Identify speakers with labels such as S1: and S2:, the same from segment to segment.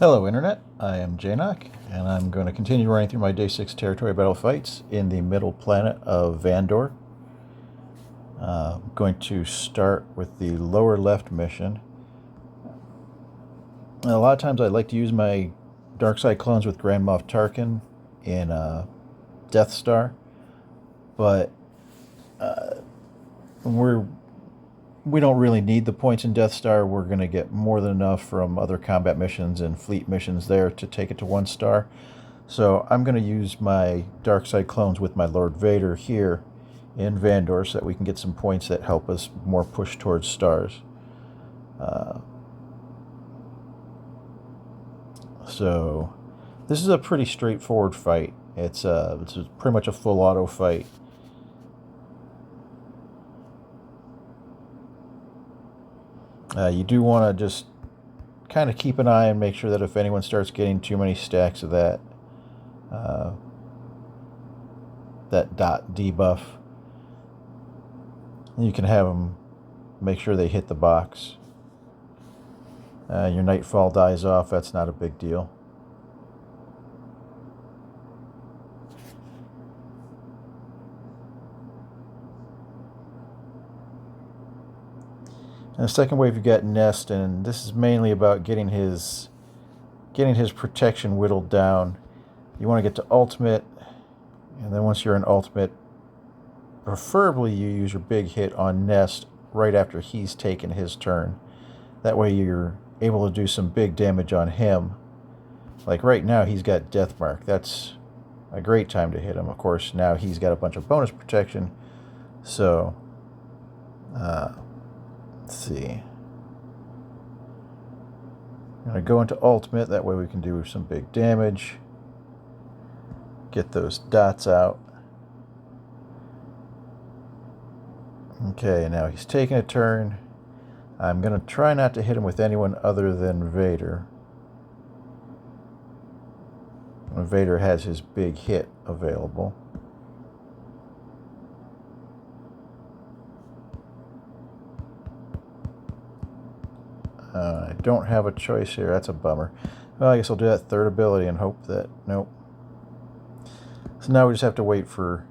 S1: Hello Internet, I am Janock, and I'm going to continue running through my Day 6 territory battle fights in the middle planet of Vandor. I'm going to start with the lower left mission. A lot of times I like to use my Dark Side clones with Grand Moff Tarkin in Death Star, but we don't really need the points in Death Star. We're going to get more than enough from other combat missions and fleet missions there to take it to 1 star. So I'm going to use my Dark Side clones with my Lord Vader here in Vandor so that we can get some points that help us more push towards stars. So this is a pretty straightforward fight. It's pretty much a full auto fight. You do want to just kind of keep an eye and make sure that if anyone starts getting too many stacks of that dot debuff, you can have them make sure they hit the box. Your Nightfall dies off, that's not a big deal. And the second wave you got Nest, and this is mainly about getting his protection whittled down. You want to get to ultimate, and then once you're in ultimate, preferably you use your big hit on Nest right after he's taken his turn. That way you're able to do some big damage on him. Like right now he's got Death Mark. That's a great time to hit him. Of course, now he's got a bunch of bonus protection. So, let's see. I'm going to go into ultimate. That way we can do some big damage. Get those dots out. Okay, now he's taking a turn. I'm going to try not to hit him with anyone other than Vader. When Vader has his big hit available. I don't have a choice here. That's a bummer. Well, I guess I'll do that third ability and hope that... Nope. So now we just have to wait for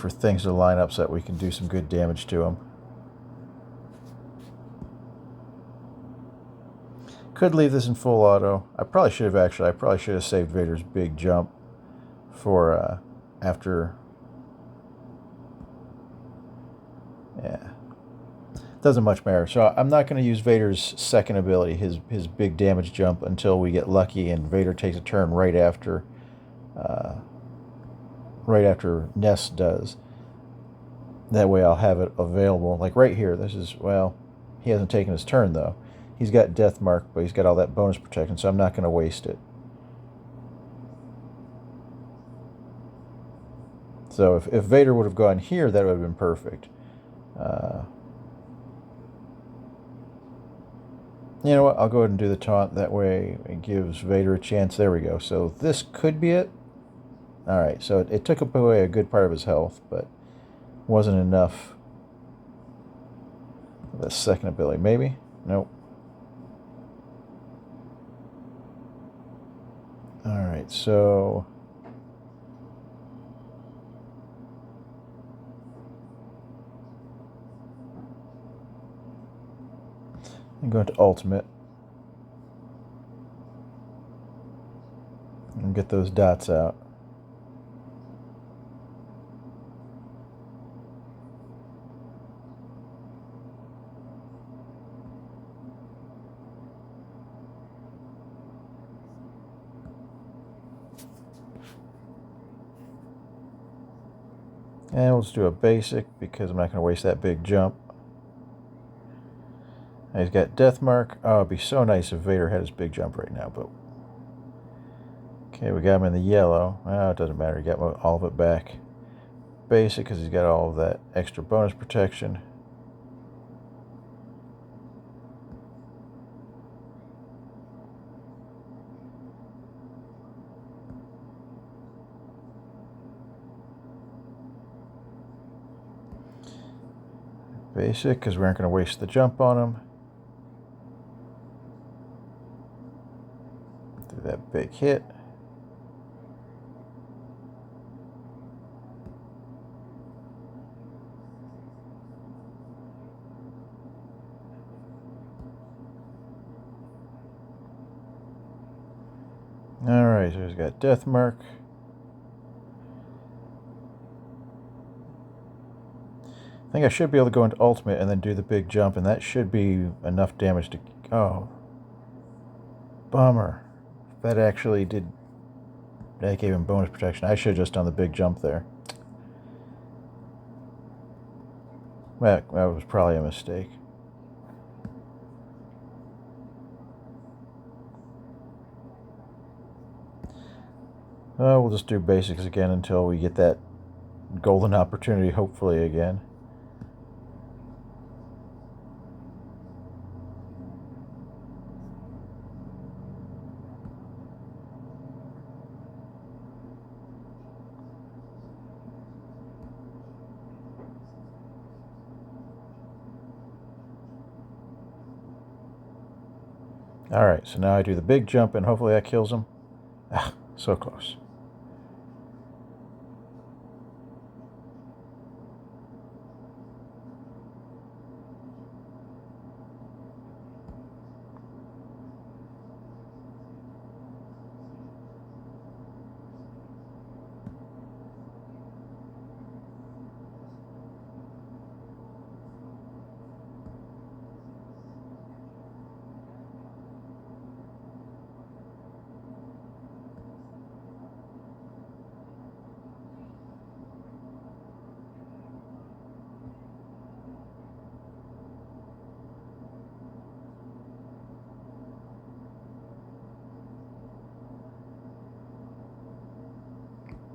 S1: things to line up so that we can do some good damage to him. Could leave this in full auto. I probably should have actually. I probably should have saved Vader's big jump for after. Yeah, doesn't much matter. So I'm not going to use Vader's second ability, his big damage jump, until we get lucky and Vader takes a turn right after Nest does. That way I'll have it available. Like right here, this is, well, he hasn't taken his turn though. He's got Death Mark, but he's got all that bonus protection, so I'm not going to waste it. So if Vader would have gone here, that would have been perfect. You know what? I'll go ahead and do the taunt. That way it gives Vader a chance. There we go. So this could be it. Alright, so it took away a good part of his health, but wasn't enough. The second ability, maybe? Nope. Alright, so... I'm going to ultimate. And get those dots out. And we'll just do a basic because I'm not going to waste that big jump. Now he's got Death Mark. Oh, it'd be so nice if Vader had his big jump right now, but... Okay, we got him in the yellow. Oh, it doesn't matter. He got all of it back. Basic because he's got all of that extra bonus protection. Basic, because we aren't going to waste the jump on him. that big hit. Alright, so he's got Death Mark. I think I should be able to go into ultimate and then do the big jump, and that should be enough damage to... Oh. Bummer. That actually did... That gave him bonus protection. I should have just done the big jump there. That was probably a mistake. We'll just do basics again until we get that golden opportunity, hopefully, again. Alright, so now I do the big jump and hopefully that kills him. Ah, so close.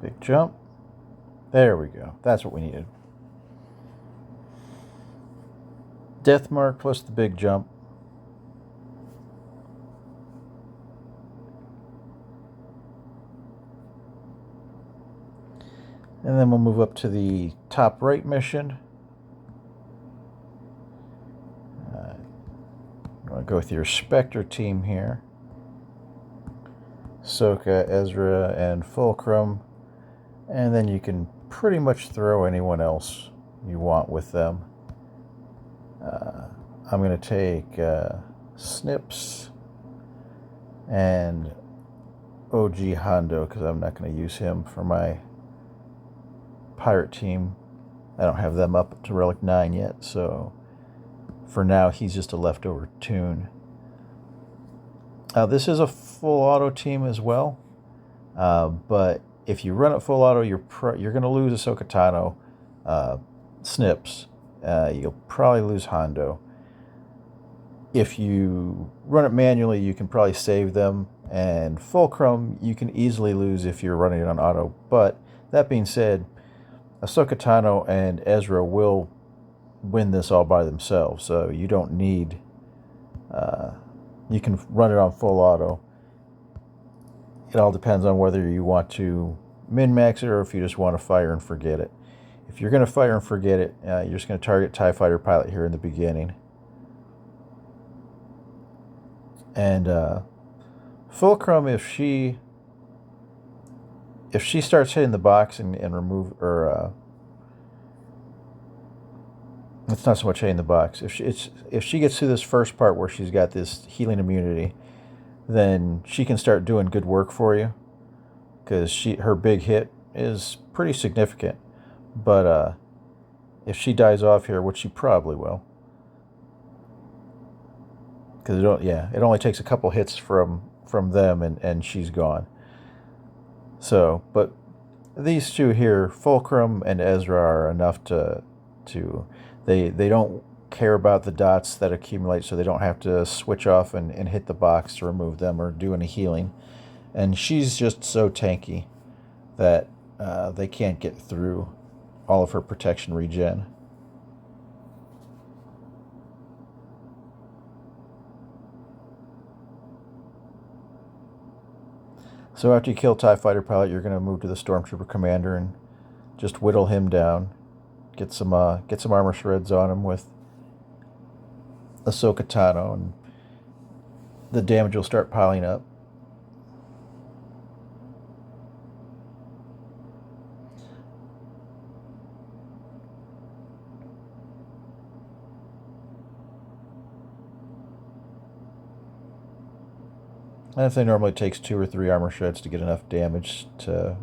S1: Big jump. There we go. That's what we needed. Death Mark plus the big jump. And then we'll move up to the top right mission. You want to go with your Spectre team here. Ahsoka, Ezra, and Fulcrum. And then you can pretty much throw anyone else you want with them. I'm going to take Snips and OG Hondo because I'm not going to use him for my pirate team. I don't have them up to Relic 9 yet, so for now he's just a leftover tune. This is a full auto team as well, but if you run it full auto, you're going to lose Ahsoka Tano, Snips. You'll probably lose Hondo. If you run it manually, you can probably save them. And Fulcrum, you can easily lose if you're running it on auto. But that being said, Ahsoka Tano and Ezra will win this all by themselves. So you don't need... you can run it on full auto. It all depends on whether you want to min-max it or if you just want to fire and forget it. If you're going to fire and forget it, you're just going to target TIE Fighter pilot here in the beginning. And Fulcrum, if she starts hitting the box and remove, or it's not so much hitting the box. If she gets through this first part where she's got this healing immunity, then she can start doing good work for you, because her big hit is pretty significant. But if she dies off here, which she probably will, because it only takes a couple hits from them and she's gone. So, but these two here, Fulcrum and Ezra, are enough to they don't care about the dots that accumulate, so they don't have to switch off and hit the box to remove them or do any healing. And she's just so tanky that they can't get through all of her protection regen. So after you kill TIE Fighter pilot, you're going to move to the Stormtrooper commander and just whittle him down. Get some armor shreds on him with Ahsoka Tano, and the damage will start piling up. I'd say normally it takes 2 or 3 armor shreds to get enough damage to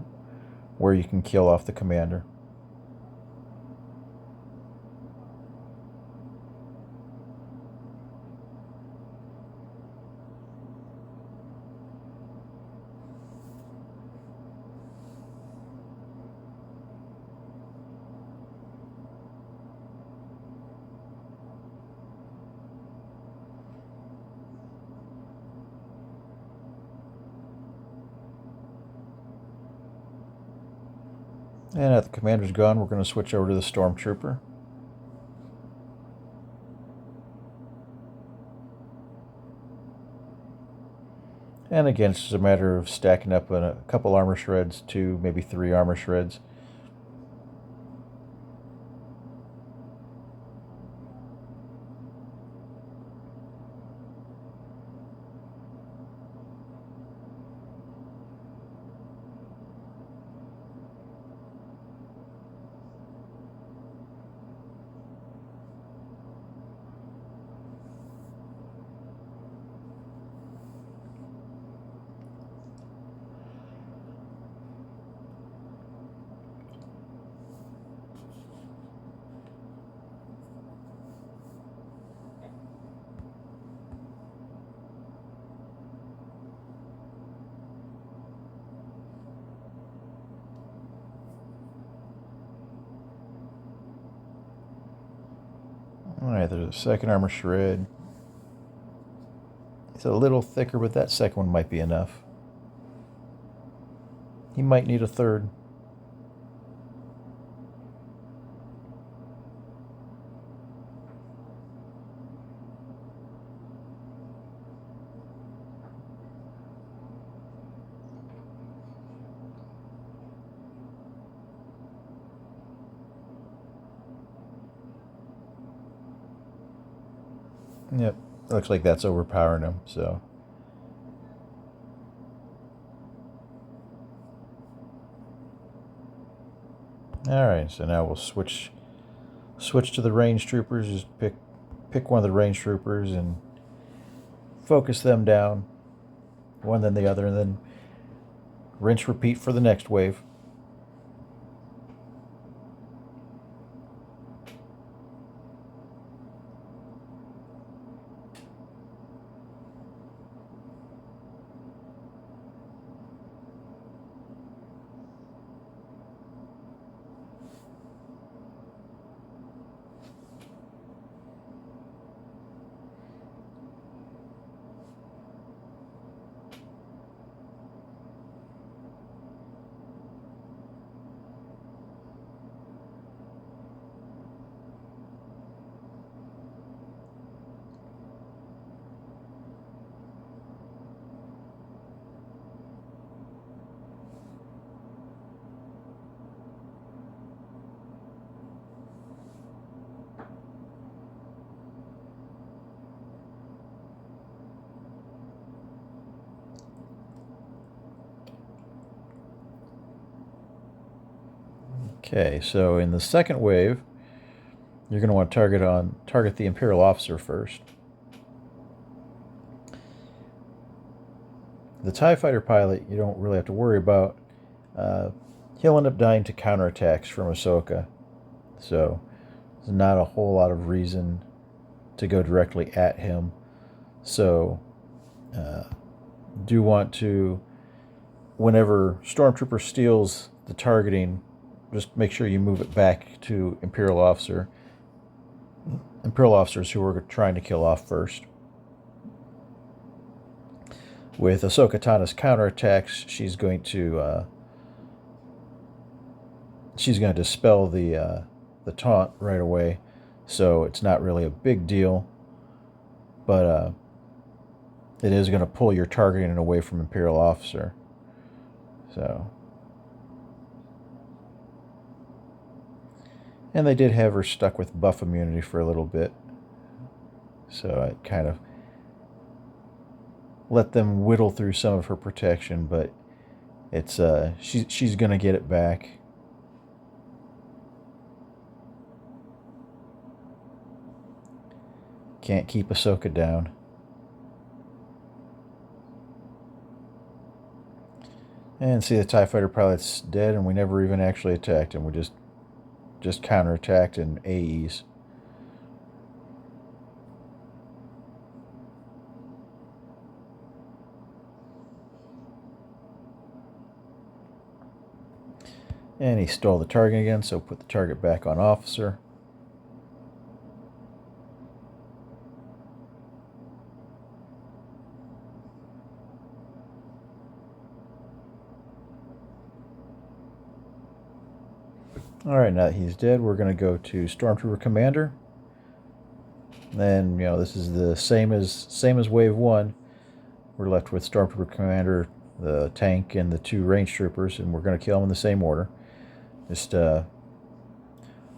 S1: where you can kill off the commander. And now the commander's gone, we're going to switch over to the stormtrooper. And again, it's just a matter of stacking up a couple armor shreds, 2, maybe 3 armor shreds. Alright, there's a second armor shred. It's a little thicker, but that second one might be enough. He might need a third. Yep, looks like that's overpowering him, so. Alright, so now we'll switch to the range troopers. Just pick one of the range troopers and focus them down, one then the other, and then rinse repeat for the next wave. Okay, so in the second wave, you're going to want to target the Imperial officer first. The TIE fighter pilot, you don't really have to worry about. He'll end up dying to counterattacks from Ahsoka, so there's not a whole lot of reason to go directly at him. So, do want to, whenever Stormtrooper steals the targeting, just make sure you move it back to Imperial officers who are trying to kill off first. With Ahsoka Tano's counterattacks, she's going to dispel the taunt right away, so it's not really a big deal. But it is going to pull your targeting away from Imperial officer. So. And they did have her stuck with buff immunity for a little bit. So I kind of let them whittle through some of her protection, but it's she's going to get it back. Can't keep Ahsoka down. And see the TIE fighter pilot's dead, and we never even actually attacked him. We just counterattacked and AEs. And he stole the target again, so put the target back on officer. Alright, now that he's dead, we're going to go to Stormtrooper Commander. Then, this is the same as Wave 1. We're left with Stormtrooper Commander, the tank, and the 2 range troopers, and we're going to kill them in the same order. Just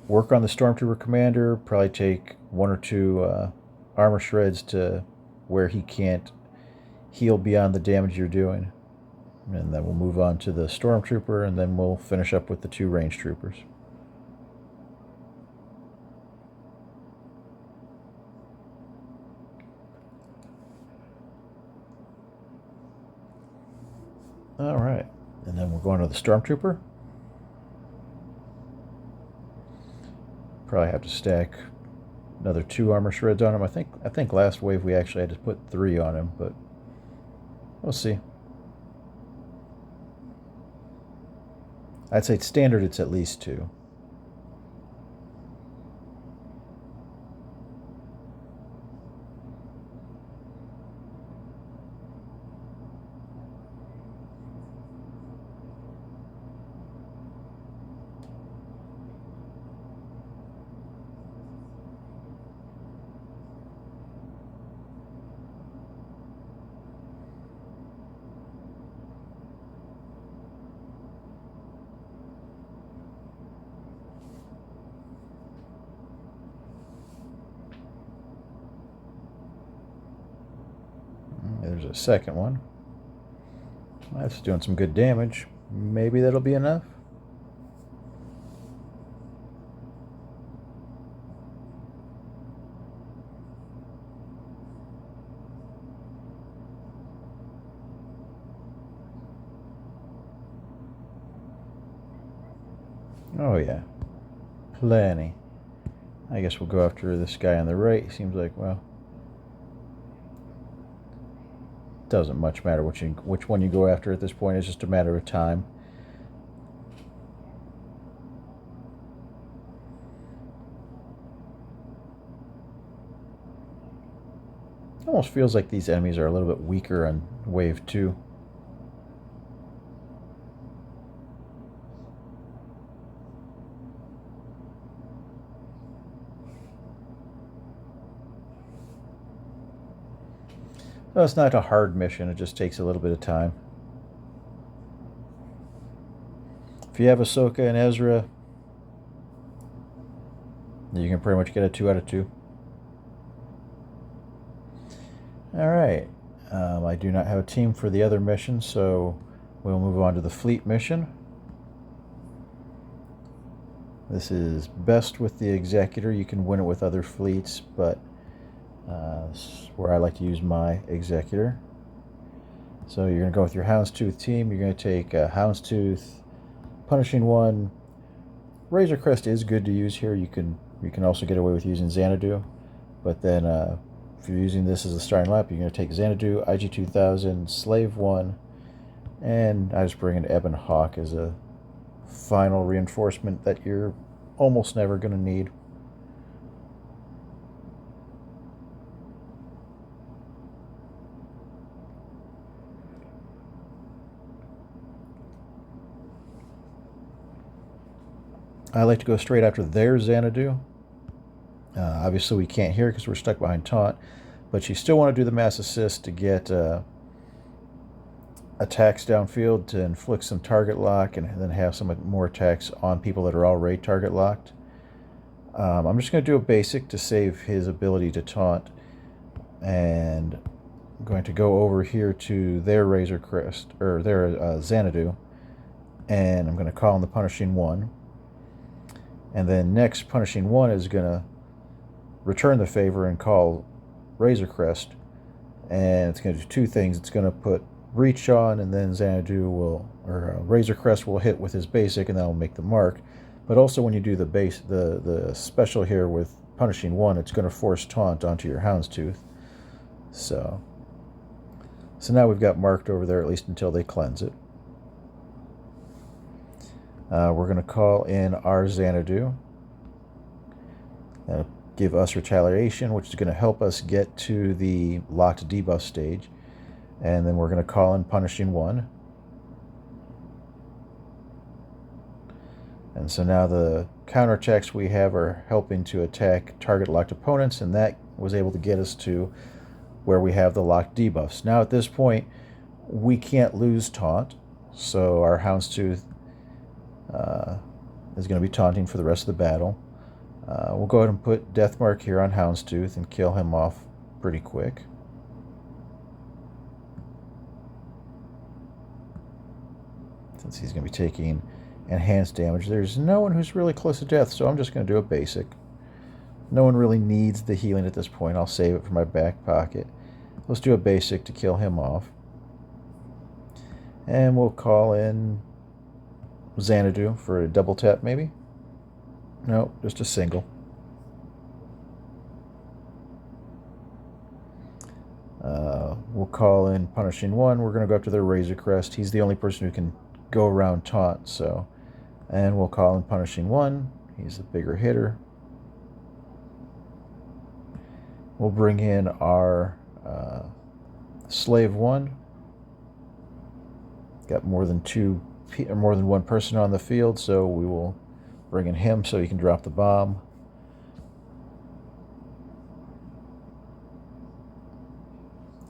S1: work on the Stormtrooper Commander, probably take 1 or 2 armor shreds to where he can't heal beyond the damage you're doing. And then we'll move on to the Stormtrooper, and then we'll finish up with the 2 range troopers. Alright, and then we're going to the Stormtrooper. Probably have to stack another 2 armor shreds on him. I think last wave we actually had to put 3 on him, but we'll see. I'd say standard it's at least 2. There's a second one. That's doing some good damage. Maybe that'll be enough. Oh yeah, plenty. I guess we'll go after this guy on the right. He seems like, well, doesn't much matter which one you go after at this point. It's just a matter of time. It almost feels like these enemies are a little bit weaker on Wave 2. So it's not a hard mission, it just takes a little bit of time. If you have Ahsoka and Ezra, you can pretty much get a 2 out of 2. Alright, I do not have a team for the other mission, so we'll move on to the fleet mission. This is best with the Executor. You can win it with other fleets, but this is where I like to use my Executor. So you're going to go with your Houndstooth team. You're going to take Houndstooth, Punishing One. Razor Crest is good to use here. You can also get away with using Xanadu, but then if you're using this as a starting lap, you're going to take Xanadu, IG-2000, Slave 1, and I just bring in Ebon Hawk as a final reinforcement that you're almost never going to need. I like to go straight after their Xanadu. Obviously we can't hear because we're stuck behind taunt, but you still want to do the mass assist to get attacks downfield to inflict some target lock and then have some more attacks on people that are already target locked. I'm just going to do a basic to save his ability to taunt, and I'm going to go over here to their Razor Crest, or their Xanadu, and I'm going to call on the Punishing One. And then next, Punishing One is going to return the favor and call Razor Crest. And it's going to do 2 things. It's going to put reach on, and then Xanadu will, or Razor Crest will hit with his basic, and that'll make the mark. But also when you do the special here with Punishing One, it's going to force taunt onto your Houndstooth. So now we've got marked over there, at least until they cleanse it. We're going to call in our Xanadu. That'll give us retaliation, which is going to help us get to the locked debuff stage. And then we're going to call in Punishing One. And so now the counterattacks we have are helping to attack target locked opponents, and that was able to get us to where we have the locked debuffs. Now at this point, we can't lose taunt, so our Houndstooth is going to be taunting for the rest of the battle. We'll go ahead and put Death Mark here on Houndstooth and kill him off pretty quick. Since he's going to be taking enhanced damage. There's no one who's really close to death, so I'm just going to do a basic. No one really needs the healing at this point. I'll save it for my back pocket. Let's do a basic to kill him off. And we'll call in Xanadu for a double tap, maybe? No, just a single. We'll call in Punishing One. We're going to go up to the Razor Crest. He's the only person who can go around taunt, so. And we'll call in Punishing One. He's the bigger hitter. We'll bring in our Slave One. Got more than one person on the field, so we will bring in him so he can drop the bomb.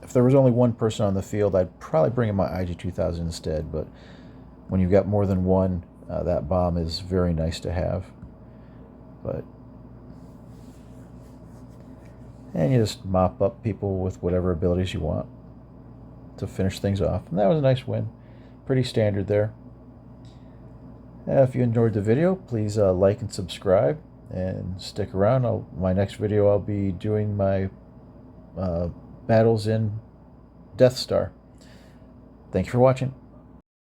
S1: If there was only one person on the field, I'd probably bring in my IG-2000 instead, but when you've got more than one, that bomb is very nice to have. And you just mop up people with whatever abilities you want to finish things off. And that was a nice win. Pretty standard there. If you enjoyed the video, please like and subscribe and stick around. My next video, I'll be doing my battles in Death Star. Thank you for watching.